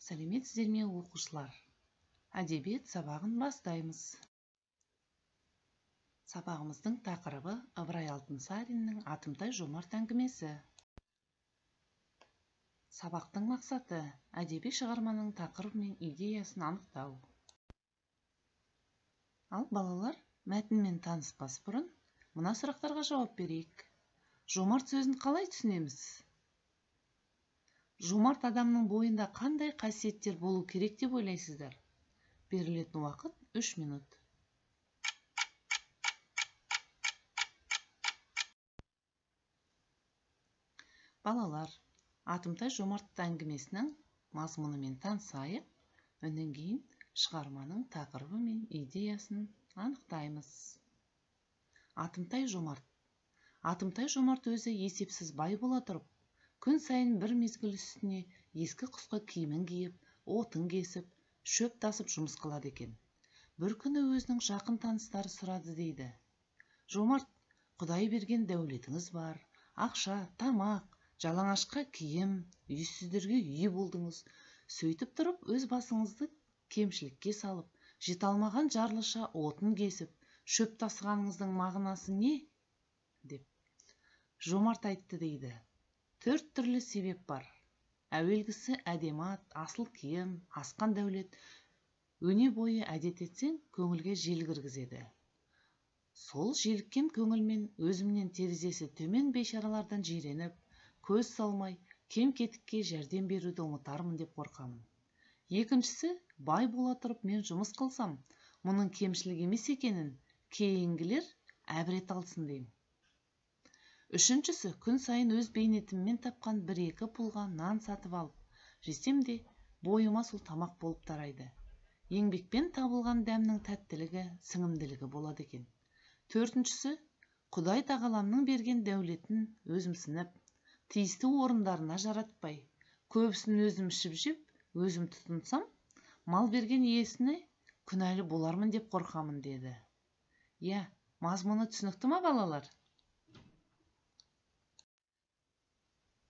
Сәлеметсіздер ме оқушылар? Әдебиет сабағын бастаймыз. Сабағымыздың тақырыбы Ыбырай Алтынсариннің Атымтай жомарт әңгімесі. Сабақтың мақсаты әдеби шығарманың тақырыбы мен идеясын анықтау. Ал балалар, мәтінмен таныспас бұрын мына сұрақтарға жауап берейік. Жомарт сөзін қалай түсінеміз? Жомарт адамның бойында қандай қасиеттер болу керек деп ойлайсыздар? Берілетін уақыт 3 минут. Балалар, Атымтай жомарт әңгімесінің мазмұнымен танысайық, онан кейін шығарманың тақырыбы мен идеясын анықтаймыз. Атымтай жомарт. Атымтай жомарт өзі есепсіз бай бола тұрып, күн сайын бір мезгіл үстіне ескі құсқы киімін киіп, отын кесіп, шөп тасып жұмыс қылады екен. Бір күні өзінің жақын таныстары сұрады дейді. Жомарт, Құдай берген дәулетіңіз бар, ақша, тамақ, жалаңашқа киім, үйсіздерге үй болдыңыз. Сөйтіп тұрып, өз басыңызды кемшілікке салып, жете алмаған жарлыша отын кесіп, шөп тасығаныңыздың мағынасы не? Деп. Жомарт айтты дейді. 4 түрлі себеп бар. Әуелгісі әдемі ат, асыл киім, асқан дәулет. Өне бойы әдет етсең, көңілге жел кіргізеді. Сол желіккен көңілмен өзімнен терезесі төмен бейшаралардан жиреніп, көз салмай, кем-кетікке жәрдем беруді ұмытармын деп қорқамын. Екіншісі, бай бола тұрып мен жұмыс қылсам, мұның кемшілік емес екенін кейінгілер әбірет алсын деймін. Үшіншісі, күн сайын өз бейнетіммен тапқан 1-2 пұлға нан сатып алып, жесем де бойыма сол тамақ болып тарайды. Еңбекпен табылған дәмнің тәттілігі, сіңімділігі болады екен. Төртіншісі, Құдай тағаламның берген дәулетін өзімсініп, тиісті орындарына жаратпай, көбісін өзім ішіп жеп, өзім тұтынсам, мал берген иесіне күнәлі болармын деп қорқамын деді. Мазмұны түсінікті ма балалар?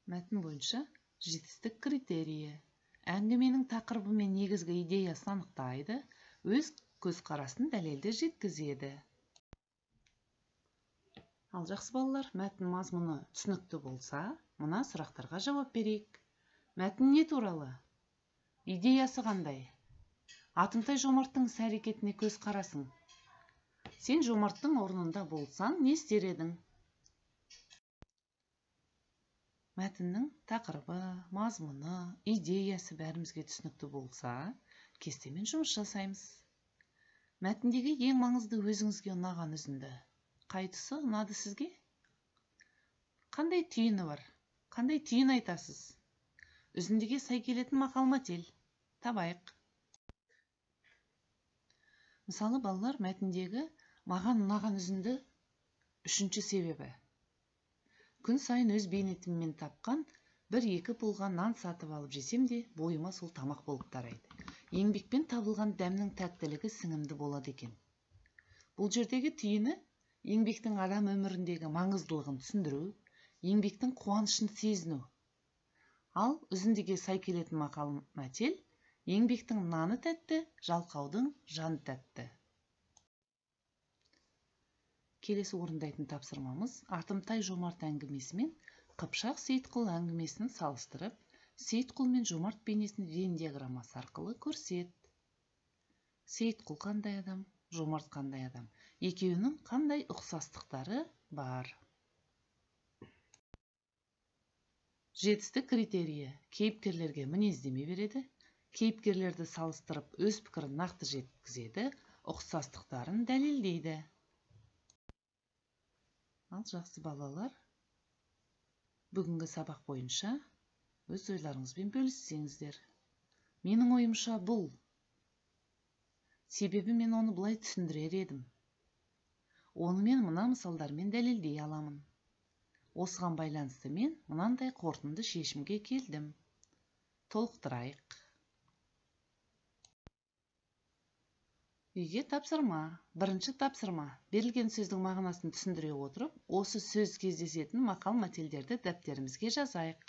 Мәтін бойынша жетістік критерийі. Әңгіменің тақырыбы мен негізгі идеясын анықтайды, өз көзқарасын дәлелді жеткізеді. Ал жақсы балалар, мәтін мазмұны түсінікті болса, мына сұрақтарға жауап берейік. Мәтін не туралы? Идеясы қандай? Атымтай жомарттың іс-әрекетіне көз қарасың. Сен жомарттың орнында болсаң, не істер едің? Мәтіннің тақырыбы, мазмұны, идеясы бәрімізге түсінікті болса, кестемен жұмыс жасаймыз. Мәтіндегі ең маңызды өзіңізге ұнаған үзінді. Қай тұсы ұнады сізге? Қандай түйіні бар? Қандай түйін айтасыз? Үзіндіге сай келетін мақал-мәтел табайық. Мысалы, балалар, мәтіндегі маған ұнаған үзінді 3-ші себебі. Күн сайын өз бейнетіммен тапқан 1-2 пұлға нан сатып алып жесем де, бойыма сол тамақ болып тарайды. Еңбекпен табылған дәмнің тәттілігі сіңімді болады екен. Бұл жердегі түйіні еңбектің адам өміріндегі маңыздылығын түсіндіру, еңбектің қуанышын сезіну. Ал үзіндіге сай келетін мақал-мәтел, еңбектің наны тәтті, жалқаудың жаны тәтті. Келесі орындайтын тапсырмамыз Атымтай жомарт әңгімесімен Қыпшақ Сейітқұл әңгімесін салыстырып, Сейітқұл мен жомарт бейнесін Вен диаграммасы арқылы көрсет. Сейітқұл қандай адам, жомарт қандай адам? Екеуінің қандай ұқсастықтары бар? Жетістік критерийі кейіпкерлерге мінездеме береді, кейіпкерлерді салыстырып өз пікірін нақты жеткізеді, ұқсастықтарын дәлелдейді. Ал жақсы балалар, бүгінгі сабақ бойынша өз ойларыңызбен бөліссеңіздер. Менің ойымша бұл. Себебі мен оны бұлай түсіндірер едім. Оны мен мына мысалдармен дәлелдей аламын. Осыған байланысты мен мынандай қорытынды шешімге келдім. Толықтырайық. Үйге тапсырма. Бірінші тапсырма. Берілген сөздің мағынасын түсіндіре отырып, осы сөз кездесетін мақал-мәтелдерді дәптерімізге жазайық.